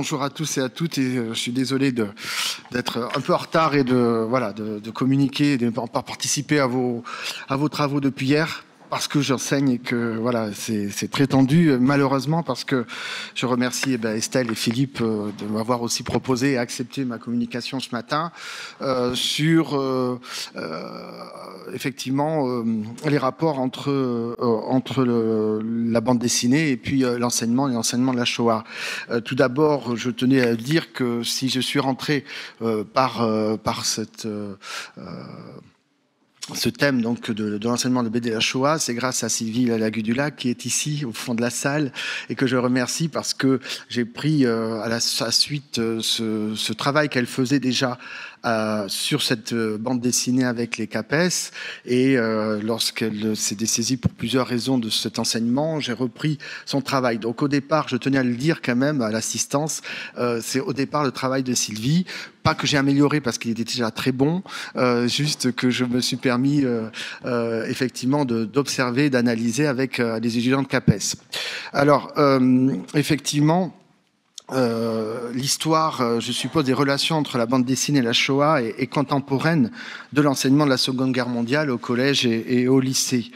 bonjour à tous et à toutes. Et je suis désolé d'être un peu en retard et de communiquer, de ne pas participer à vos travaux depuis hier. Parce que j'enseigne et que voilà, c'est très tendu, malheureusement, parce que je remercie Estelle et Philippe de m'avoir aussi proposé et accepté ma communication ce matin sur effectivement les rapports entre la bande dessinée et puis l'enseignement de la Shoah. Tout d'abord, je tenais à dire que si je suis rentré par ce thème donc de l'enseignement de BD la Shoah, c'est grâce à Sylvie Lagudula qui est ici au fond de la salle et que je remercie parce que j'ai pris à la suite ce travail qu'elle faisait déjà sur cette bande dessinée avec les CAPES et lorsqu'elle s'est dessaisie pour plusieurs raisons de cet enseignement, j'ai repris son travail. Donc au départ, je tenais à le dire quand même à l'assistance, c'est au départ le travail de Sylvie, pas que j'ai amélioré parce qu'il était déjà très bon, juste que je me suis permis effectivement d'observer, d'analyser avec les étudiants de CAPES. Alors effectivement, l'histoire, je suppose, des relations entre la bande dessinée et la Shoah est contemporaine de l'enseignement de la Seconde Guerre mondiale au collège et au lycée.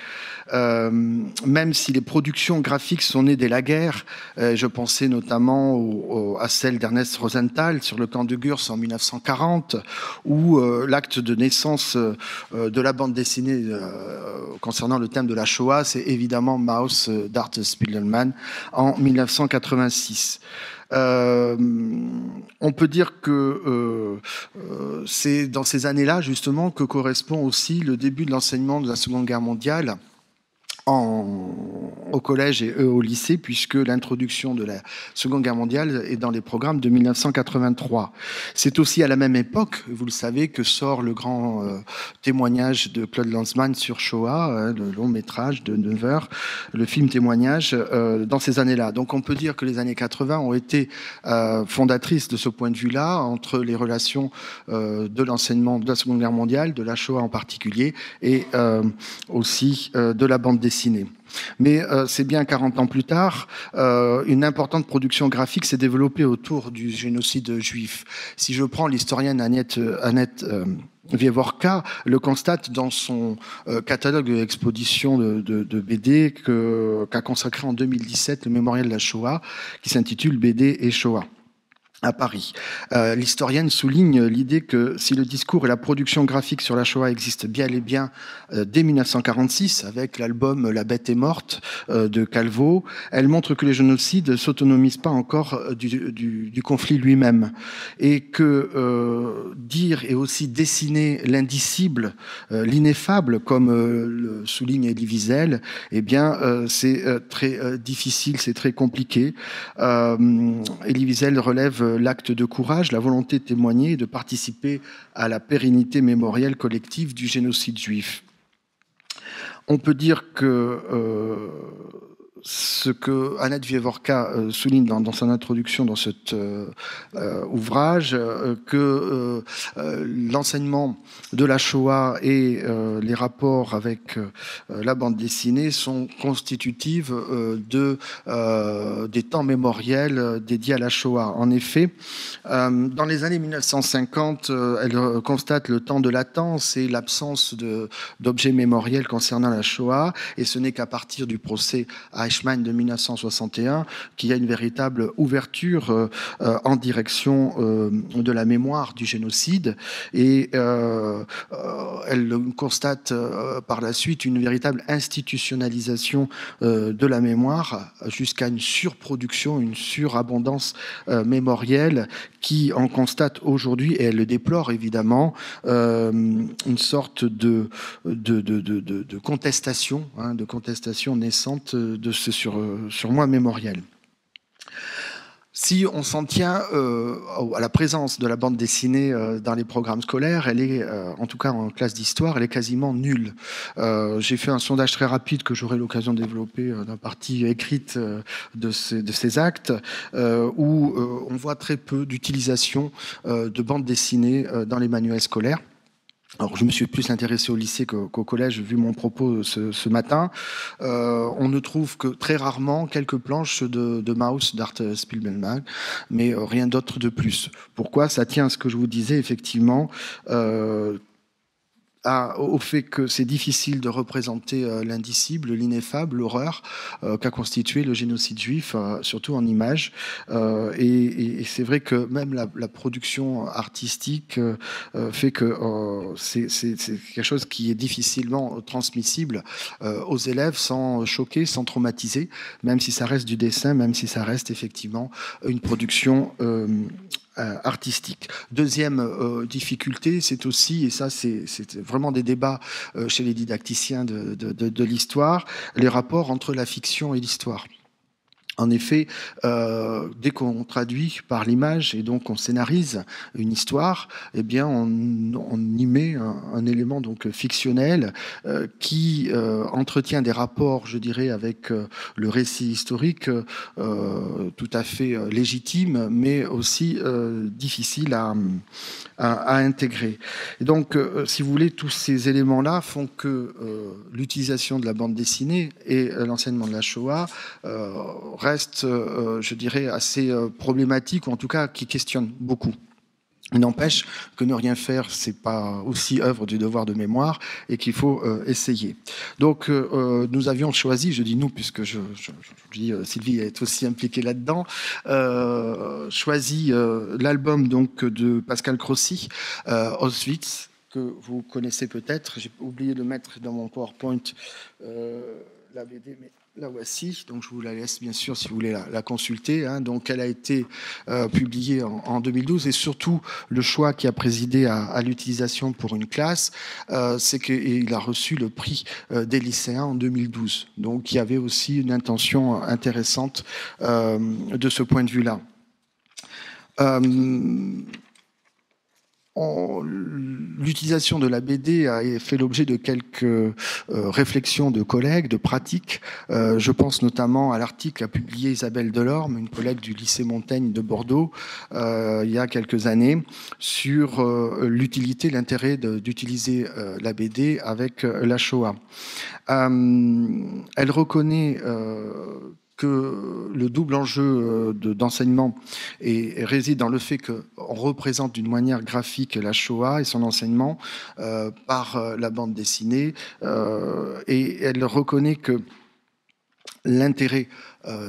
Même si les productions graphiques sont nées dès la guerre, je pensais notamment à celle d'Ernest Rosenthal sur le camp de Gurs en 1940, ou l'acte de naissance de la bande dessinée concernant le thème de la Shoah, c'est évidemment Maus d'Art Spiegelman en 1986. On peut dire que c'est dans ces années-là justement que correspond aussi le début de l'enseignement de la Seconde Guerre mondiale au collège et au lycée, puisque l'introduction de la Seconde Guerre mondiale est dans les programmes de 1983. C'est aussi à la même époque, vous le savez, que sort le grand témoignage de Claude Lanzmann sur Shoah, le long métrage de 9 heures, le film témoignage dans ces années-là. Donc on peut dire que les années 80 ont été fondatrices de ce point de vue-là, entre les relations de l'enseignement de la Seconde Guerre mondiale, de la Shoah en particulier, et aussi de la bande dessinée. Mais c'est bien 40 ans plus tard, une importante production graphique s'est développée autour du génocide juif. Si je prends l'historienne Annette Wieworka le constate dans son catalogue d'exposition de BD qu'a consacré en 2017 le mémorial de la Shoah, qui s'intitule BD et Shoah à Paris. L'historienne souligne l'idée que si le discours et la production graphique sur la Shoah existent bien et bien dès 1946, avec l'album La Bête est morte de Calvo, elle montre que les génocides ne s'autonomisent pas encore du conflit lui-même. Et que dire et aussi dessiner l'indicible, l'ineffable, comme le souligne Elie Wiesel, eh bien, c'est très difficile, c'est très compliqué. Elie Wiesel relève l'acte de courage, la volonté de témoigner et de participer à la pérennité mémorielle collective du génocide juif. On peut dire que ce que Annette Wieworka souligne dans son introduction dans cet ouvrage, que l'enseignement de la Shoah et les rapports avec la bande dessinée sont constitutifs des temps mémoriels dédiés à la Shoah. En effet, dans les années 1950, elle constate le temps de latence et l'absence d'objets mémoriels concernant la Shoah, et ce n'est qu'à partir du procès à Eichmann de 1961 qu'il y a une véritable ouverture en direction de la mémoire du génocide, et elle constate par la suite une véritable institutionnalisation de la mémoire jusqu'à une surproduction, une surabondance mémorielle qui en constate aujourd'hui, et elle le déplore évidemment, une sorte de contestation, de contestation naissante de ce surmoi mémoriel. Si on s'en tient à la présence de la bande dessinée dans les programmes scolaires, elle est, en tout cas en classe d'histoire, elle est quasiment nulle. J'ai fait un sondage très rapide que j'aurai l'occasion de développer dans la partie écrite de ces actes, où on voit très peu d'utilisation de bande dessinée dans les manuels scolaires. Alors, je me suis plus intéressé au lycée qu'au collège, vu mon propos ce matin. On ne trouve que très rarement quelques planches de Maus d'Art Spielberg, mais rien d'autre de plus. Pourquoi? Ça tient à ce que je vous disais, effectivement. Au fait que c'est difficile de représenter l'indicible, l'ineffable, l'horreur qu'a constitué le génocide juif, surtout en images. Et c'est vrai que même la production artistique fait que c'est quelque chose qui est difficilement transmissible aux élèves sans choquer, sans traumatiser, même si ça reste du dessin, même si ça reste effectivement une production artistique. Deuxième difficulté, c'est aussi, et ça c'est vraiment des débats chez les didacticiens de l'histoire, les rapports entre la fiction et l'histoire. En effet, dès qu'on traduit par l'image et donc on scénarise une histoire, eh bien on y met un élément donc fictionnel qui entretient des rapports, je dirais, avec le récit historique tout à fait légitime, mais aussi difficile à intégrer. Et donc, si vous voulez, tous ces éléments-là font que l'utilisation de la bande dessinée et l'enseignement de la Shoah reste, je dirais, assez problématique, ou en tout cas qui questionne beaucoup. Il n'empêche que ne rien faire, c'est pas aussi œuvre du devoir de mémoire et qu'il faut essayer. Donc, nous avions choisi, je dis nous puisque je dis Sylvie est aussi impliquée là-dedans, choisi l'album donc de Pascal Crossi, Auschwitz, que vous connaissez peut-être. J'ai oublié de mettre dans mon PowerPoint la BD, mais la voici, donc je vous la laisse bien sûr si vous voulez la consulter. Hein. Donc elle a été publiée en 2012 et surtout le choix qui a présidé à l'utilisation pour une classe, c'est qu'il a reçu le prix des lycéens en 2012. Donc il y avait aussi une intention intéressante de ce point de vue-là. L'utilisation de la BD a fait l'objet de quelques réflexions de collègues, de pratiques. Je pense notamment à l'article qu'a publié Isabelle Delorme, une collègue du lycée Montaigne de Bordeaux, il y a quelques années, sur l'utilité, l'intérêt d'utiliser la BD avec la Shoah. Elle reconnaît que le double enjeu d'enseignement réside dans le fait qu'on représente d'une manière graphique la Shoah et son enseignement par la bande dessinée. Et elle reconnaît que l'intérêt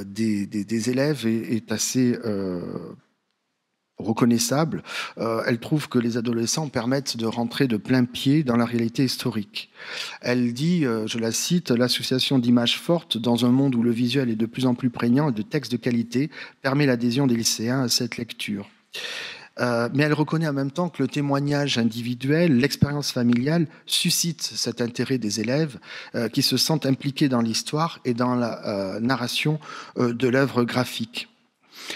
des élèves est assez reconnaissable. Elle trouve que les adolescents permettent de rentrer de plein pied dans la réalité historique. Elle dit, je la cite, « L'association d'images fortes dans un monde où le visuel est de plus en plus prégnant et de textes de qualité permet l'adhésion des lycéens à cette lecture. » Mais elle reconnaît en même temps que le témoignage individuel, l'expérience familiale suscite cet intérêt des élèves qui se sentent impliqués dans l'histoire et dans la narration de l'œuvre graphique.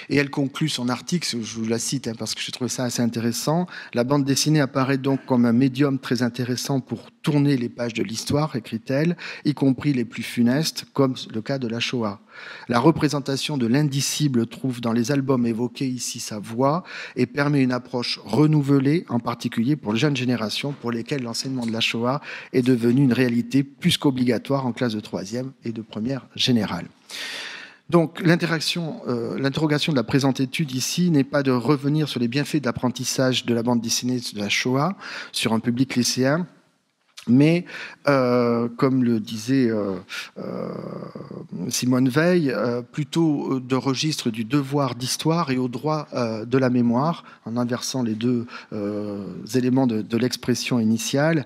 Et elle conclut son article, je vous la cite parce que je trouve ça assez intéressant. La bande dessinée apparaît donc comme un médium très intéressant pour tourner les pages de l'histoire, écrit-elle, y compris les plus funestes, comme le cas de la Shoah. La représentation de l'indicible trouve dans les albums évoqués ici sa voix et permet une approche renouvelée, en particulier pour les jeunes générations pour lesquelles l'enseignement de la Shoah est devenu une réalité plus qu'obligatoire en classe de 3e et de première générale. Donc l'interrogation de la présente étude ici n'est pas de revenir sur les bienfaits de l'apprentissage de la bande dessinée de la Shoah sur un public lycéen, mais comme le disait Simone Veil, plutôt de registre du devoir d'histoire et au droit de la mémoire, en inversant les deux éléments de l'expression initiale,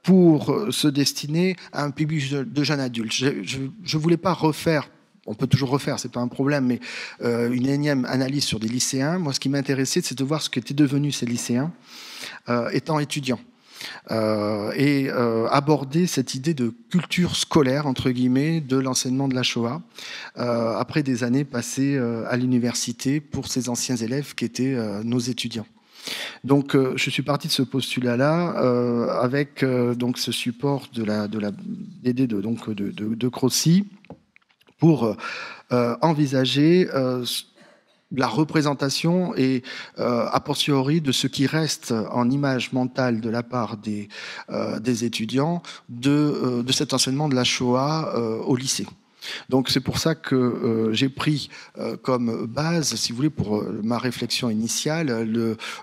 pour se destiner à un public de jeunes adultes. Je ne voulais pas refaire, on peut toujours refaire, c'est pas un problème, mais une énième analyse sur des lycéens. Moi, ce qui m'intéressait, c'est de voir ce qu'étaient devenus ces lycéens étant étudiants. Et aborder cette idée de culture scolaire, entre guillemets, de l'enseignement de la Shoah, après des années passées à l'université pour ces anciens élèves qui étaient nos étudiants. Donc, je suis parti de ce postulat-là avec donc ce support de la BD de Crossi pour envisager la représentation et a posteriori de ce qui reste en image mentale de la part des étudiants de cet enseignement de la Shoah au lycée. Donc c'est pour ça que j'ai pris comme base, si vous voulez, pour ma réflexion initiale,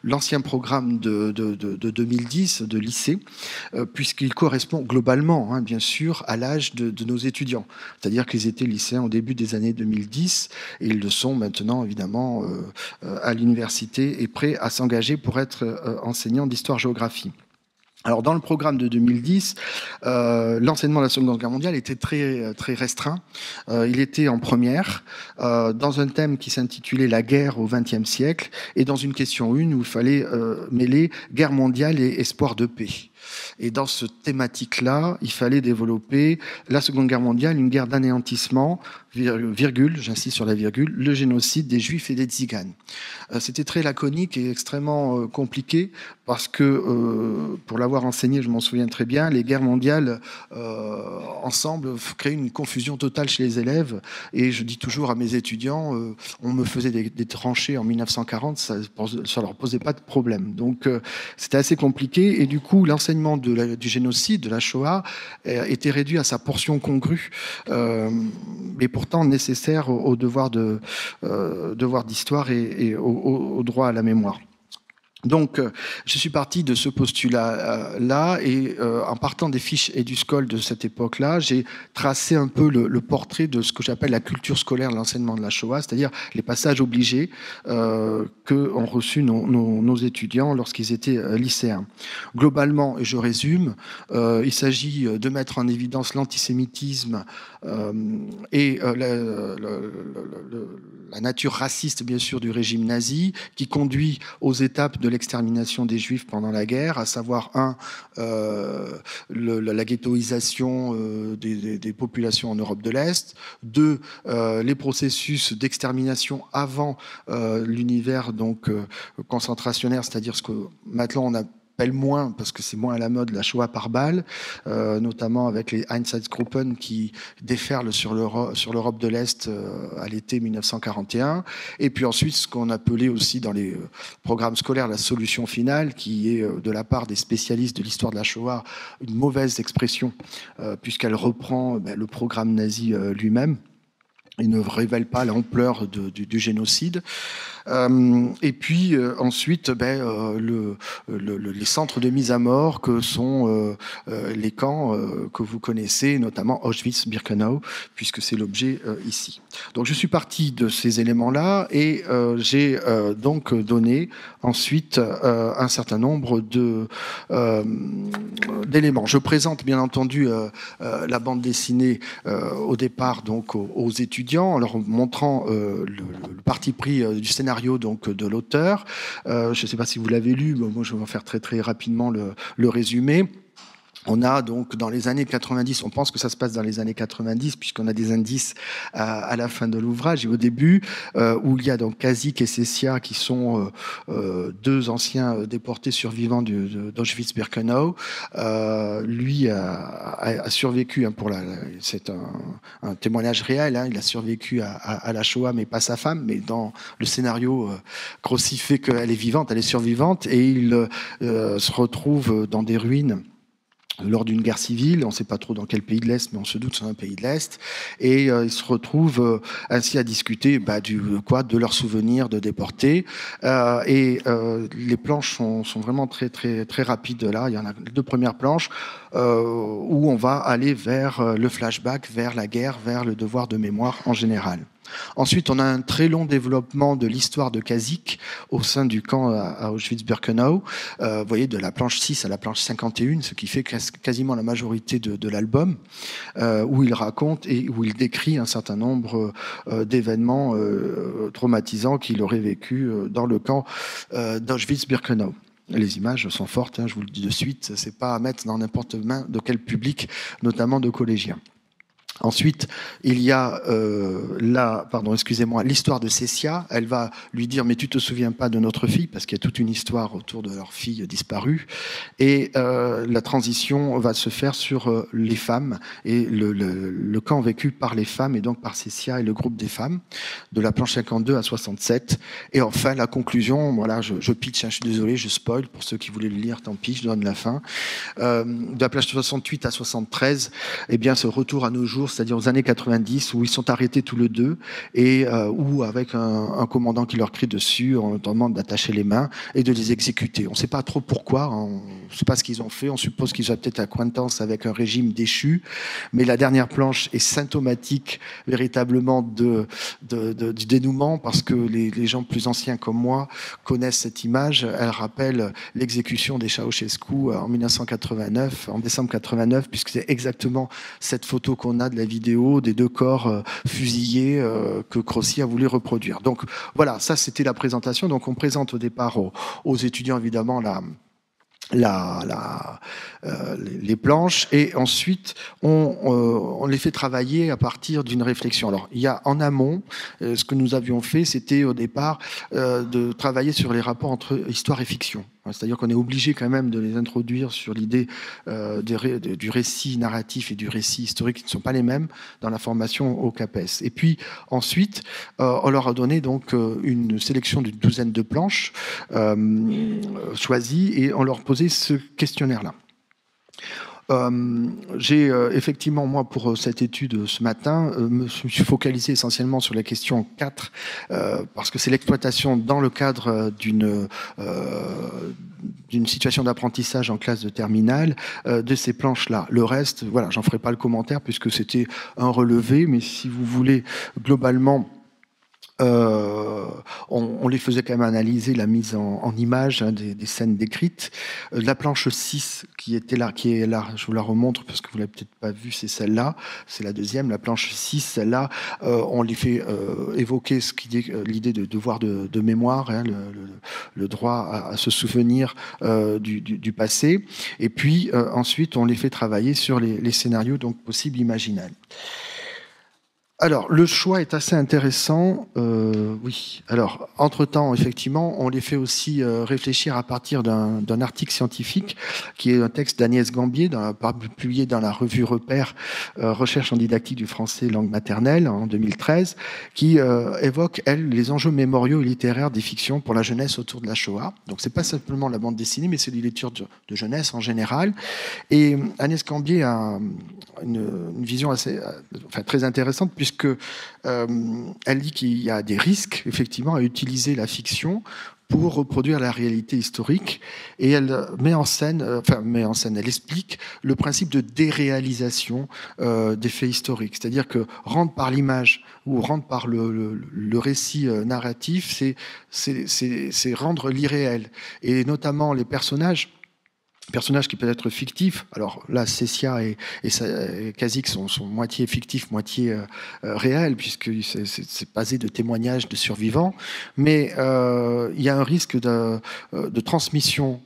l'ancien programme de 2010 de lycée, puisqu'il correspond globalement, hein, bien sûr, à l'âge de nos étudiants. C'est-à-dire qu'ils étaient lycéens au début des années 2010 et ils le sont maintenant, évidemment, à l'université et prêts à s'engager pour être enseignants d'histoire-géographie. Alors, dans le programme de 2010, l'enseignement de la Seconde Guerre mondiale était très, très restreint. Il était en première, dans un thème qui s'intitulait La guerre au XXe siècle, et dans une question 1 où il fallait mêler guerre mondiale et espoir de paix. Et dans ce thématique-là, il fallait développer la Seconde Guerre mondiale, une guerre d'anéantissement, virgule, j'insiste sur la virgule, le génocide des Juifs et des Tziganes. C'était très laconique et extrêmement compliqué parce que, pour l'avoir enseigné, je m'en souviens très bien, les guerres mondiales ensemble créaient une confusion totale chez les élèves. Et je dis toujours à mes étudiants, on me faisait des tranchées en 1940, ça leur posait pas de problème. Donc c'était assez compliqué et du coup l'enseignement du génocide, de la Shoah, était réduit à sa portion congrue, mais pourtant nécessaire au devoir d'histoire et au droit à la mémoire. Donc, je suis parti de ce postulat-là et en partant des fiches EduScol de cette époque-là, j'ai tracé un peu le portrait de ce que j'appelle la culture scolaire de l'enseignement de la Shoah, c'est-à-dire les passages obligés qu'ont reçus nos étudiants lorsqu'ils étaient lycéens. Globalement, et je résume, il s'agit de mettre en évidence l'antisémitisme et la nature raciste, bien sûr, du régime nazi, qui conduit aux étapes de l'extermination des Juifs pendant la guerre, à savoir, la ghettoisation des populations en Europe de l'Est, 2, les processus d'extermination avant l'univers donc concentrationnaire, c'est-à-dire ce que maintenant on appelle moins, parce que c'est moins à la mode, la Shoah par balle, notamment avec les Einsatzgruppen qui déferlent sur l'Europe de l'Est à l'été 1941. Et puis ensuite, ce qu'on appelait aussi dans les programmes scolaires la solution finale, qui est de la part des spécialistes de l'histoire de la Shoah une mauvaise expression, puisqu'elle reprend le programme nazi lui-même. Il ne révèle pas l'ampleur du génocide. Et puis ensuite, les centres de mise à mort que sont les camps que vous connaissez, notamment Auschwitz-Birkenau, puisque c'est l'objet ici. Donc je suis parti de ces éléments-là et j'ai donc donné ensuite un certain nombre d'éléments. Je présente bien entendu la bande dessinée au départ donc aux étudiants, en leur montrant le parti pris du scénario donc de l'auteur. Je ne sais pas si vous l'avez lu, mais moi je vais en faire très très rapidement le résumé. On a donc dans les années 90, on pense que ça se passe dans les années 90 puisqu'on a des indices à la fin de l'ouvrage et au début où il y a donc Kazik et Cessia qui sont deux anciens déportés survivants d'Auschwitz-Birkenau. Lui a survécu, hein, c'est un témoignage réel, hein, il a survécu à la Shoah mais pas sa femme, mais dans le scénario Grossi fait qu'elle est vivante, elle est survivante et il se retrouve dans des ruines lors d'une guerre civile, on ne sait pas trop dans quel pays de l'Est, mais on se doute que c'est un pays de l'Est, et ils se retrouvent ainsi à discuter de leurs souvenirs de déportés. Les planches sont vraiment très très très rapides là. Il y en a 2 premières planches où on va aller vers le flashback, vers la guerre, vers le devoir de mémoire en général. Ensuite, on a un très long développement de l'histoire de Kazik au sein du camp à Auschwitz-Birkenau. Vous voyez, de la planche 6 à la planche 51, ce qui fait quasiment la majorité de l'album, où il raconte et où il décrit un certain nombre d'événements traumatisants qu'il aurait vécu dans le camp d'Auschwitz-Birkenau. Les images sont fortes, hein, je vous le dis de suite, c'est pas à mettre dans n'importe main de quel public, notamment de collégiens. Ensuite, il y a l'histoire de Cécia. Elle va lui dire, mais tu te souviens pas de notre fille, parce qu'il y a toute une histoire autour de leur fille disparue. Et la transition va se faire sur les femmes et le camp vécu par les femmes, et donc par Cécia et le groupe des femmes, de la planche 52 à 67. Et enfin, la conclusion, voilà, je pitch, hein, je suis désolé, je spoil, pour ceux qui voulaient le lire, tant pis, je donne la fin. De la plage 68 à 73, eh bien, ce retour à nos jours, c'est-à-dire aux années 90, où ils sont arrêtés tous les deux, et où, avec un commandant qui leur crie dessus, on leur demande d'attacher les mains et de les exécuter. On ne sait pas trop pourquoi, hein, on ne sait pas ce qu'ils ont fait, on suppose qu'ils ont peut-être acquaintance avec un régime déchu, mais la dernière planche est symptomatique véritablement du dénouement, parce que les gens plus anciens comme moi connaissent cette image. Elle rappelle l'exécution des Ceausescu en 1989, en décembre 89, puisque c'est exactement cette photo qu'on a de la vidéo des deux corps fusillés que Crossi a voulu reproduire. Donc voilà, ça c'était la présentation. Donc on présente au départ aux étudiants évidemment les planches, et ensuite on les fait travailler à partir d'une réflexion. Alors il y a en amont, ce que nous avions fait, c'était au départ de travailler sur les rapports entre histoire et fiction. C'est-à-dire qu'on est obligé quand même de les introduire sur l'idée du récit narratif et du récit historique, qui ne sont pas les mêmes dans la formation au CAPES. Et puis ensuite, on leur a donné donc une sélection d'une douzaine de planches choisies, et on leur posait ce questionnaire-là. J'ai effectivement, moi, pour cette étude ce matin, me suis focalisé essentiellement sur la question 4, parce que c'est l'exploitation dans le cadre d'une situation d'apprentissage en classe de terminale de ces planches-là. Le reste, voilà, j'en ferai pas le commentaire puisque c'était un relevé, mais si vous voulez, globalement, on les faisait quand même analyser la mise en image, hein, des scènes décrites. La planche 6 qui est là, je vous la remontre parce que vous l'avez peut-être pas vue, c'est celle-là, c'est la deuxième. La planche 6, celle-là, on les fait évoquer l'idée de devoir de mémoire, hein, le droit à se souvenir du passé. Et puis ensuite, on les fait travailler sur les scénarios donc possibles, imaginables. Alors, le choix est assez intéressant. Oui. Alors, entre-temps, effectivement, on les fait aussi réfléchir à partir d'un article scientifique qui est un texte d'Agnès Gambier, publié dans la revue Repères, Recherche en didactique du français langue maternelle, en 2013, qui évoque, elle, les enjeux mémoriaux et littéraires des fictions pour la jeunesse autour de la Shoah. Donc, c'est pas simplement la bande dessinée, mais c'est des lectures de jeunesse en général. Et Agnès Gambier a une vision très intéressante, puisque elle dit qu'il y a des risques, effectivement, à utiliser la fiction pour reproduire la réalité historique, et elle met en scène, elle explique le principe de déréalisation des faits historiques, c'est-à-dire que rendre par l'image ou rendre par le récit narratif, c'est rendre l'irréel, et notamment les personnages qui peut être fictif. Alors là, Cécia et Khazix sont moitié fictifs, moitié réels, puisque c'est basé de témoignages de survivants. Mais il y a un risque de transmission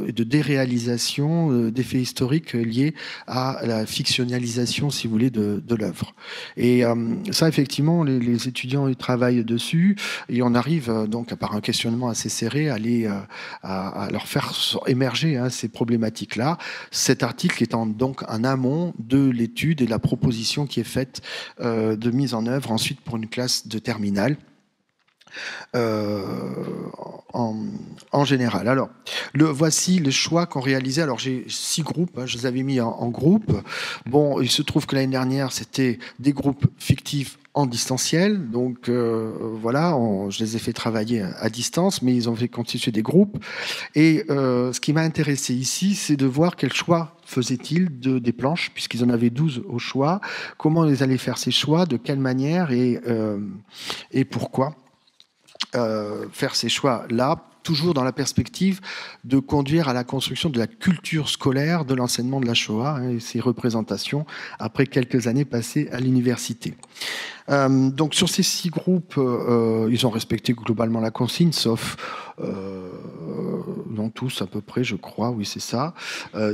et de déréalisation des faits historiques liés à la fictionnalisation, si vous voulez, de l'œuvre. Et ça, effectivement, les étudiants ils travaillent dessus, et on arrive donc, par un questionnement assez serré, à leur faire émerger ces problématiques-là. Cet article étant donc en amont de l'étude et de la proposition qui est faite de mise en œuvre ensuite pour une classe de terminale. En général. Alors, voici les choix qu'on réalisait. Alors, j'ai 6 groupes, hein, je les avais mis en groupe. Bon, il se trouve que l'année dernière, c'était des groupes fictifs en distanciel, donc voilà, je les ai fait travailler à distance, mais ils ont fait constituer des groupes. Et ce qui m'a intéressé ici, c'est de voir quel choix faisaient-ils des planches, puisqu'ils en avaient 12 au choix, comment ils allaient faire ces choix, de quelle manière et pourquoi faire ces choix-là, toujours dans la perspective de conduire à la construction de la culture scolaire de l'enseignement de la Shoah et ses représentations après quelques années passées à l'université. Donc sur ces 6 groupes, ils ont respecté globalement la consigne, sauf non, tous à peu près, je crois, oui, c'est ça.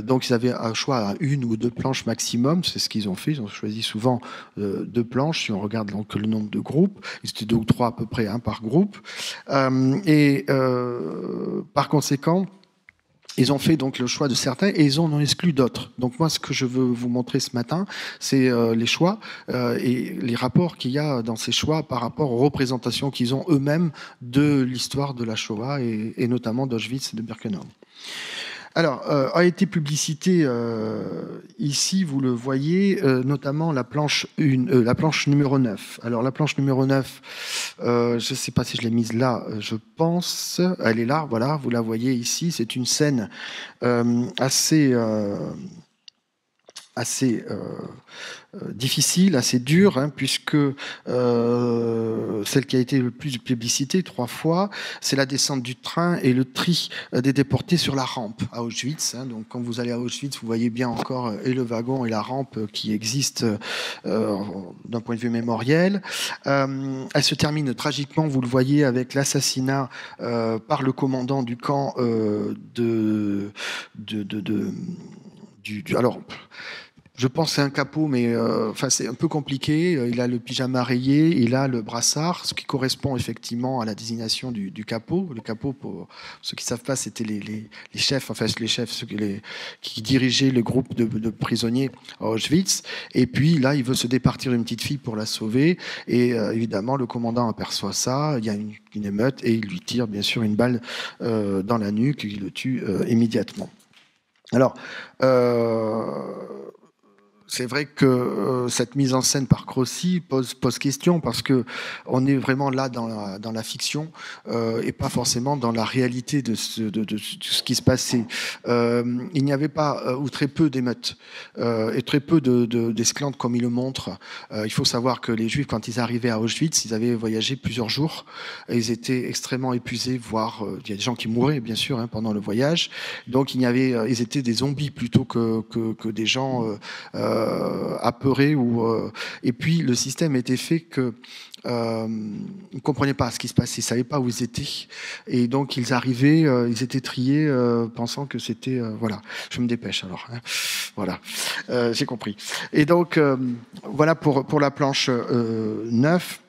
Donc ils avaient un choix à 1 ou 2 planches maximum, c'est ce qu'ils ont fait. Ils ont choisi souvent 2 planches, si on regarde donc le nombre de groupes. Ils étaient 2 ou 3 à peu près, un par groupe. Par conséquent, ils ont fait donc le choix de certains et ils en ont exclu d'autres. Donc moi, ce que je veux vous montrer ce matin, c'est les choix et les rapports qu'il y a dans ces choix par rapport aux représentations qu'ils ont eux-mêmes de l'histoire de la Shoah et notamment d'Auschwitz et de Birkenau. Alors, a été publicité ici, vous le voyez, notamment la planche numéro 9. Alors, la planche numéro 9, je ne sais pas si je l'ai mise là, je pense. Elle est là, voilà, vous la voyez ici. C'est une scène assez difficile, assez dure, hein, puisque celle qui a été le plus publicitée 3 fois, c'est la descente du train et le tri des déportés sur la rampe à Auschwitz. Hein. Donc quand vous allez à Auschwitz, vous voyez bien encore et le wagon et la rampe qui existent d'un point de vue mémoriel. Elle se termine tragiquement, vous le voyez, avec l'assassinat par le commandant du camp alors, je pense que c'est un capot, mais enfin c'est un peu compliqué. Il a le pyjama rayé, il a le brassard, ce qui correspond effectivement à la désignation du capot. Le capot, pour ceux qui ne savent pas, c'était les chefs, enfin les chefs, qui dirigeaient le groupe de prisonniers à Auschwitz. Et puis là, il veut se départir d'une petite fille pour la sauver. Et évidemment, le commandant aperçoit ça. Il y a une émeute et il lui tire bien sûr une balle dans la nuque. Il le tue immédiatement. Alors, c'est vrai que cette mise en scène par Crossi pose question parce que on est vraiment là dans la fiction et pas forcément dans la réalité de ce qui se passait. Il n'y avait pas ou très peu d'émeutes et très peu d'esclandres comme il le montre. Il faut savoir que les Juifs, quand ils arrivaient à Auschwitz, ils avaient voyagé plusieurs jours et ils étaient extrêmement épuisés, voire il y a des gens qui mouraient bien sûr pendant le voyage. Donc ils étaient des zombies plutôt que des gens apeurés et puis le système était fait que ils ne comprenaient pas ce qui se passait, ils ne savaient pas où ils étaient et donc ils arrivaient, ils étaient triés pensant que c'était voilà, je me dépêche alors hein. Voilà, j'ai compris et donc voilà pour la planche 9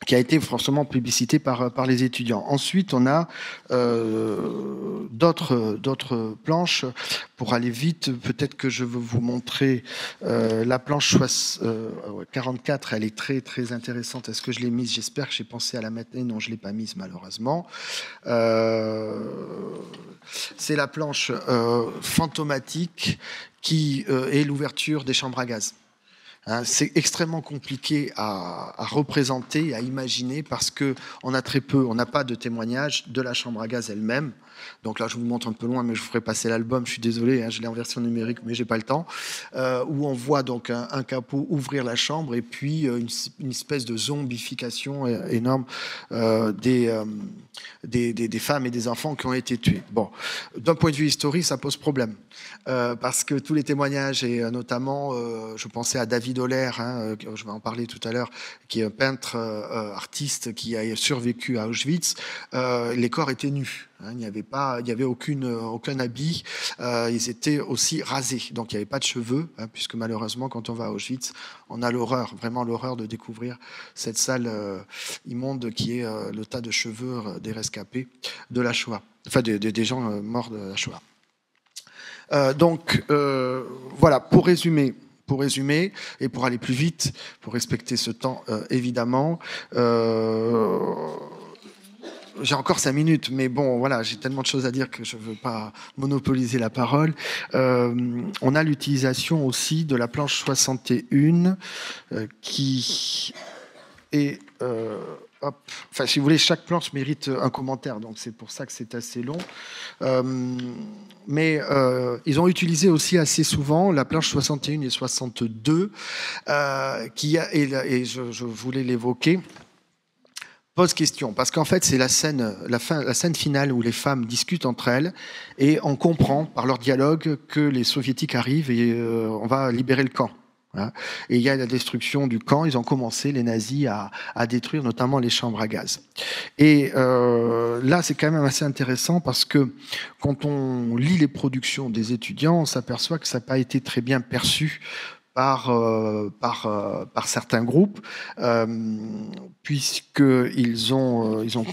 qui a été forcément publicité par les étudiants. Ensuite, on a d'autres planches. Pour aller vite, peut-être que je veux vous montrer la planche 44. Elle est très, très intéressante. Est-ce que je l'ai mise? J'espère que j'ai pensé à la mettre. Non, je ne l'ai pas mise, malheureusement. C'est la planche fantomatique qui est l'ouverture des chambres à gaz. Hein, c'est extrêmement compliqué à représenter, à imaginer, parce qu'on a très peu, on n'a pas de témoignages de la chambre à gaz elle-même. Donc là, je vous montre un peu loin, mais je vous ferai passer l'album. Je suis désolé, hein, je l'ai en version numérique, mais j'ai pas le temps. Où on voit donc un capot ouvrir la chambre et puis une espèce de zombification énorme des femmes et des enfants qui ont été tués. Bon, d'un point de vue historique, ça pose problème parce que tous les témoignages et notamment, je pensais à David Oller, hein, je vais en parler tout à l'heure, qui est un peintre artiste qui a survécu à Auschwitz. Les corps étaient nus. Hein, il n'y avait aucun habit. Ils étaient aussi rasés, donc il n'y avait pas de cheveux, hein, puisque malheureusement, quand on va à Auschwitz, on a l'horreur, vraiment l'horreur de découvrir cette salle immonde qui est le tas de cheveux des rescapés de la Shoah, enfin des gens morts de la Shoah. Donc voilà, pour résumer et pour aller plus vite, pour respecter ce temps, évidemment. J'ai encore 5 minutes, mais bon, voilà, j'ai tellement de choses à dire que je ne veux pas monopoliser la parole. On a l'utilisation aussi de la planche 61 qui est... Enfin, si vous voulez, chaque planche mérite un commentaire, donc c'est pour ça que c'est assez long. Mais ils ont utilisé aussi assez souvent la planche 61 et 62, qui a, et je voulais l'évoquer, pose question, parce qu'en fait, c'est la scène finale où les femmes discutent entre elles et on comprend par leur dialogue que les soviétiques arrivent et on va libérer le camp. Voilà. Et il y a la destruction du camp. Ils ont commencé, les nazis, à détruire notamment les chambres à gaz. Et là, c'est quand même assez intéressant parce que quand on lit les productions des étudiants, on s'aperçoit que ça n'a pas été très bien perçu par certains groupes, puisqu'ils ont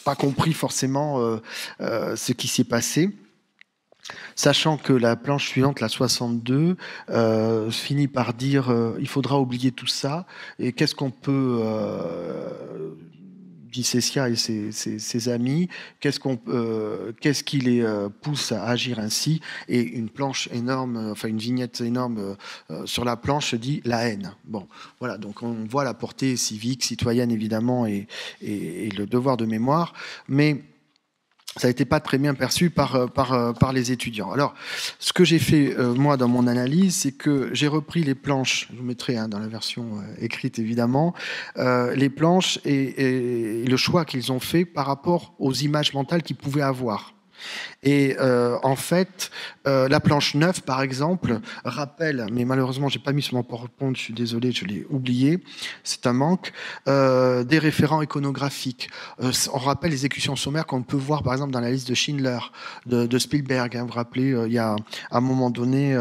pas compris forcément ce qui s'est passé. Sachant que la planche suivante, la 62, finit par dire il faudra oublier tout ça. Et qu'est-ce qu'on peut, dit Cécia et ses amis, qu'est-ce qui les pousse à agir ainsi? Et une planche énorme, enfin une vignette énorme sur la planche dit la haine. Bon, voilà, donc on voit la portée civique, citoyenne évidemment, et le devoir de mémoire. Mais ça n'était pas très bien perçu par les étudiants. Alors, ce que j'ai fait, moi, dans mon analyse, c'est que j'ai repris les planches, je vous mettrai dans la version écrite, évidemment, les planches et le choix qu'ils ont fait par rapport aux images mentales qu'ils pouvaient avoir. Et en fait, la planche 9, par exemple, rappelle, mais malheureusement, j'ai pas mis sur mon PowerPoint, je suis désolé, je l'ai oublié, c'est un manque, des référents iconographiques. On rappelle les exécutions sommaires qu'on peut voir, par exemple, dans la liste de Schindler, de Spielberg. Hein, vous vous rappelez, il y a à un moment donné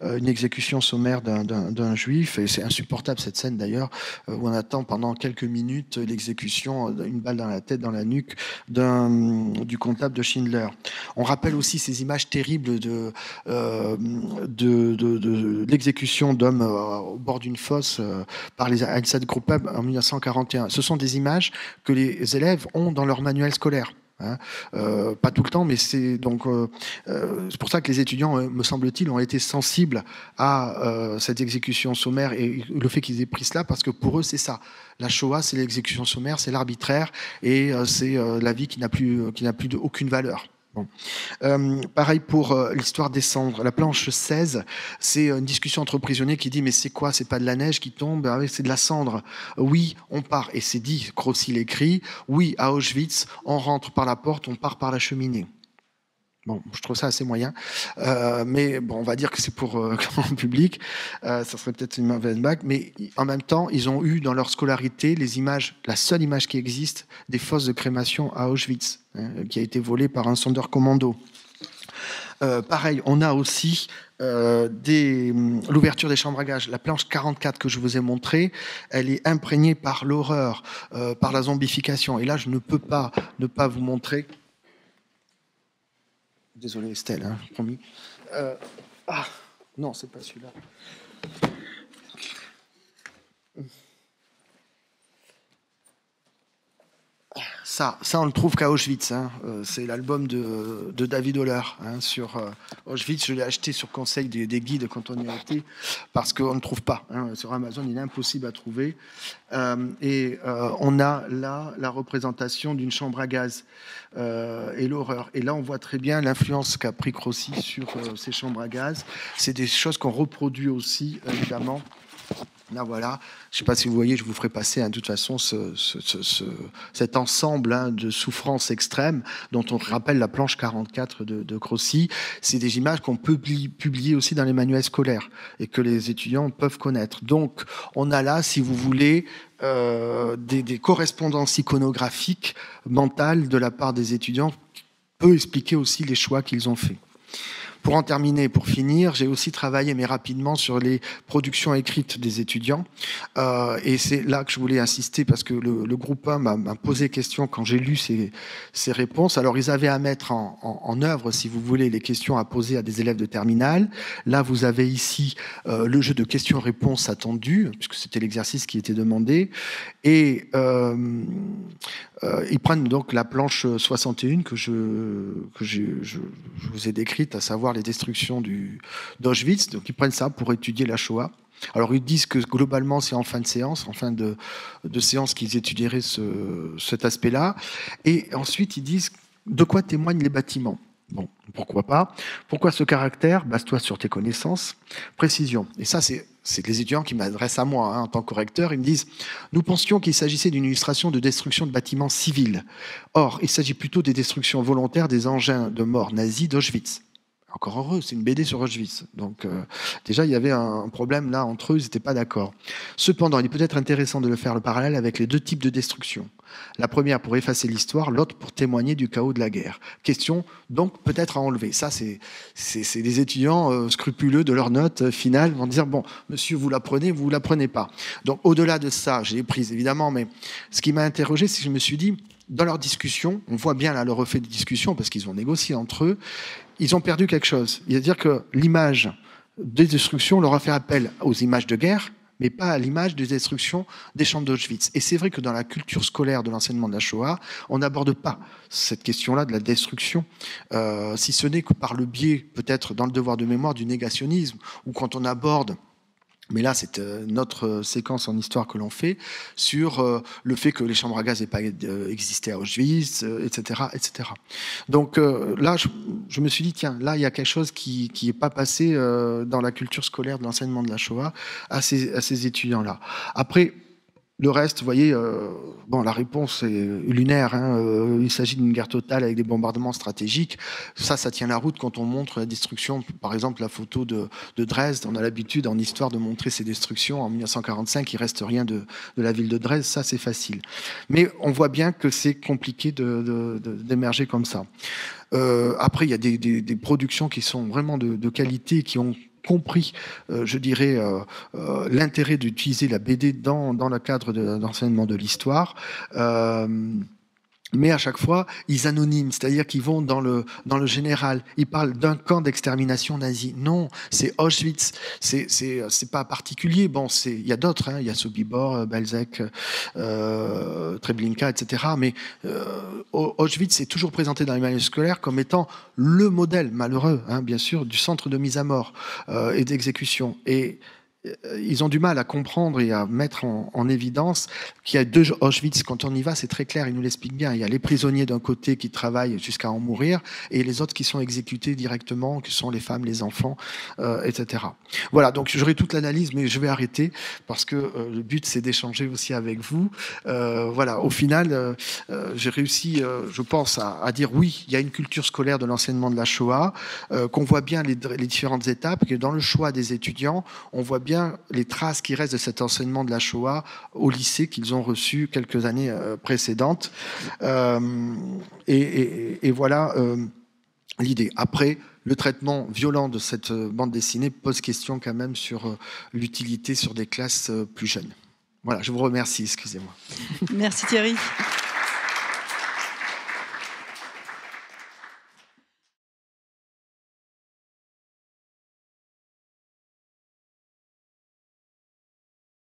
une exécution sommaire d'un juif, et c'est insupportable cette scène d'ailleurs, où on attend pendant quelques minutes l'exécution, une balle dans la tête, dans la nuque, du comptable de Schindler. On rappelle aussi ces images terribles de l'exécution d'hommes au bord d'une fosse par les Einsatzgruppen en 1941. Ce sont des images que les élèves ont dans leur manuel scolaire. Hein, pas tout le temps, mais c'est donc c'est pour ça que les étudiants, me semble-t-il, ont été sensibles à cette exécution sommaire et le fait qu'ils aient pris cela, parce que pour eux, c'est ça. La Shoah, c'est l'exécution sommaire, c'est l'arbitraire et c'est la vie qui n'a plus aucune valeur. Bon. Pareil pour l'histoire des cendres. La planche 16, c'est une discussion entre prisonniers qui dit mais c'est quoi? C'est pas de la neige qui tombe? Ah oui, c'est de la cendre. Oui, on part. Et c'est dit, Grossi l'écrit, oui, à Auschwitz, on rentre par la porte, on part par la cheminée. Bon, je trouve ça assez moyen, mais bon, on va dire que c'est pour grand public. Ça serait peut-être une mauvaise blague, mais en même temps, ils ont eu dans leur scolarité les images, la seule image qui existe des fosses de crémation à Auschwitz, hein, qui a été volée par un Sonderkommando. Pareil, on a aussi l'ouverture des chambres à gaz. La planche 44 que je vous ai montrée, elle est imprégnée par l'horreur, par la zombification. Et là, je ne peux pas ne pas vous montrer. Désolé Estelle, hein, promis. Non, c'est pas celui-là. Ça, on le trouve qu'à Auschwitz. Hein. C'est l'album de David Holler sur Auschwitz. Je l'ai acheté sur conseil des guides quand on y a été, parce qu'on ne trouve pas. Hein. Sur Amazon, il est impossible à trouver. On a là la représentation d'une chambre à gaz et l'horreur. Et là, on voit très bien l'influence qu'a pris Grossi sur ces chambres à gaz. C'est des choses qu'on reproduit aussi, évidemment. Là, voilà. Je ne sais pas si vous voyez, je vous ferai passer de toute façon cet ensemble de souffrances extrêmes dont on rappelle la planche 44 de Grossi. C'est des images qu'on peut publier aussi dans les manuels scolaires et que les étudiants peuvent connaître. Donc, on a là, si vous voulez, des correspondances iconographiques mentales de la part des étudiants qui peut expliquer aussi les choix qu'ils ont faits. Pour en terminer, pour finir, j'ai aussi travaillé, mais rapidement, sur les productions écrites des étudiants. Et c'est là que je voulais insister, parce que le groupe 1 m'a posé question quand j'ai lu ces réponses. Alors, ils avaient à mettre en œuvre, si vous voulez, les questions à poser à des élèves de terminale. Là, vous avez ici le jeu de questions-réponses attendues, puisque c'était l'exercice qui était demandé. Et ils prennent donc la planche 61 que je vous ai décrite, à savoir les destructions d'Auschwitz. Donc ils prennent ça pour étudier la Shoah. Alors ils disent que globalement c'est en fin de séance, en fin de séance qu'ils étudieraient cet aspect-là. Et ensuite ils disent de quoi témoignent les bâtiments. Bon, pourquoi pas? Pourquoi ce caractère? Base-toi sur tes connaissances. Précision. Et ça, c'est les étudiants qui m'adressent à moi en tant que correcteur. Ils me disent « Nous pensions qu'il s'agissait d'une illustration de destruction de bâtiments civils. Or, il s'agit plutôt des destructions volontaires des engins de mort nazis d'Auschwitz. » Encore heureux, c'est une BD sur Auschwitz. Donc déjà, il y avait un problème là entre eux, ils n'étaient pas d'accord. Cependant, il est peut-être intéressant de le faire le parallèle avec les deux types de destruction. La première pour effacer l'histoire, l'autre pour témoigner du chaos de la guerre. Question donc peut-être à enlever. Ça, c'est des étudiants scrupuleux de leur note finale vont dire, bon, monsieur, vous la prenez, vous la prenez pas. Donc au-delà de ça, j'ai prise évidemment, mais ce qui m'a interrogé, c'est que je me suis dit, dans leur discussion, on voit bien là le reflet de discussion, parce qu'ils ont négocié entre eux, ils ont perdu quelque chose. C'est-à-dire que l'image des destructions leur a fait appel aux images de guerre, mais pas à l'image des destructions des champs d'Auschwitz. Et c'est vrai que dans la culture scolaire de l'enseignement de la Shoah, on n'aborde pas cette question-là de la destruction, si ce n'est que par le biais, peut-être dans le devoir de mémoire, du négationnisme, ou quand on aborde... Mais là, c'est notre séquence en histoire que l'on fait sur le fait que les chambres à gaz n'aient pas existé à Auschwitz, etc., etc. Donc là, je me suis dit, tiens, là, il y a quelque chose qui n'est pas passé dans la culture scolaire de l'enseignement de la Shoah à ces étudiants-là. Après, le reste, vous voyez, bon, la réponse est lunaire. Hein, il s'agit d'une guerre totale avec des bombardements stratégiques. Ça tient la route quand on montre la destruction. Par exemple, la photo de Dresde. On a l'habitude en histoire de montrer ces destructions. En 1945, il reste rien de la ville de Dresde. Ça, c'est facile. Mais on voit bien que c'est compliqué d'émerger comme ça. Après, il y a des productions qui sont vraiment de qualité, qui ont compris, je dirais, l'intérêt d'utiliser la BD dans le cadre d'enseignement de l'histoire. Mais à chaque fois, ils anonyment, c'est-à-dire qu'ils vont dans le général. Ils parlent d'un camp d'extermination nazi. Non, c'est Auschwitz. C'est pas particulier. Bon, il y a d'autres. Hein. Il y a Sobibor, Belzec, Treblinka, etc. Mais Auschwitz est toujours présenté dans les manuels scolaires comme étant le modèle malheureux, hein, bien sûr, du centre de mise à mort et d'exécution. Et ils ont du mal à comprendre et à mettre en évidence qu'il y a deux Auschwitz. Quand on y va, c'est très clair, ils nous l'expliquent bien. Il y a les prisonniers d'un côté qui travaillent jusqu'à en mourir et les autres qui sont exécutés directement, qui sont les femmes, les enfants, etc. Voilà, donc j'aurai toute l'analyse, mais je vais arrêter parce que le but, c'est d'échanger aussi avec vous. Voilà, au final, j'ai réussi, je pense, à dire oui, il y a une culture scolaire de l'enseignement de la Shoah, qu'on voit bien les différentes étapes, que dans le choix des étudiants, on voit bien les traces qui restent de cet enseignement de la Shoah au lycée qu'ils ont reçu quelques années précédentes. Et voilà l'idée. Après, le traitement violent de cette bande dessinée pose question quand même sur l'utilité sur des classes plus jeunes. Voilà, je vous remercie, excusez-moi. Merci Thierry.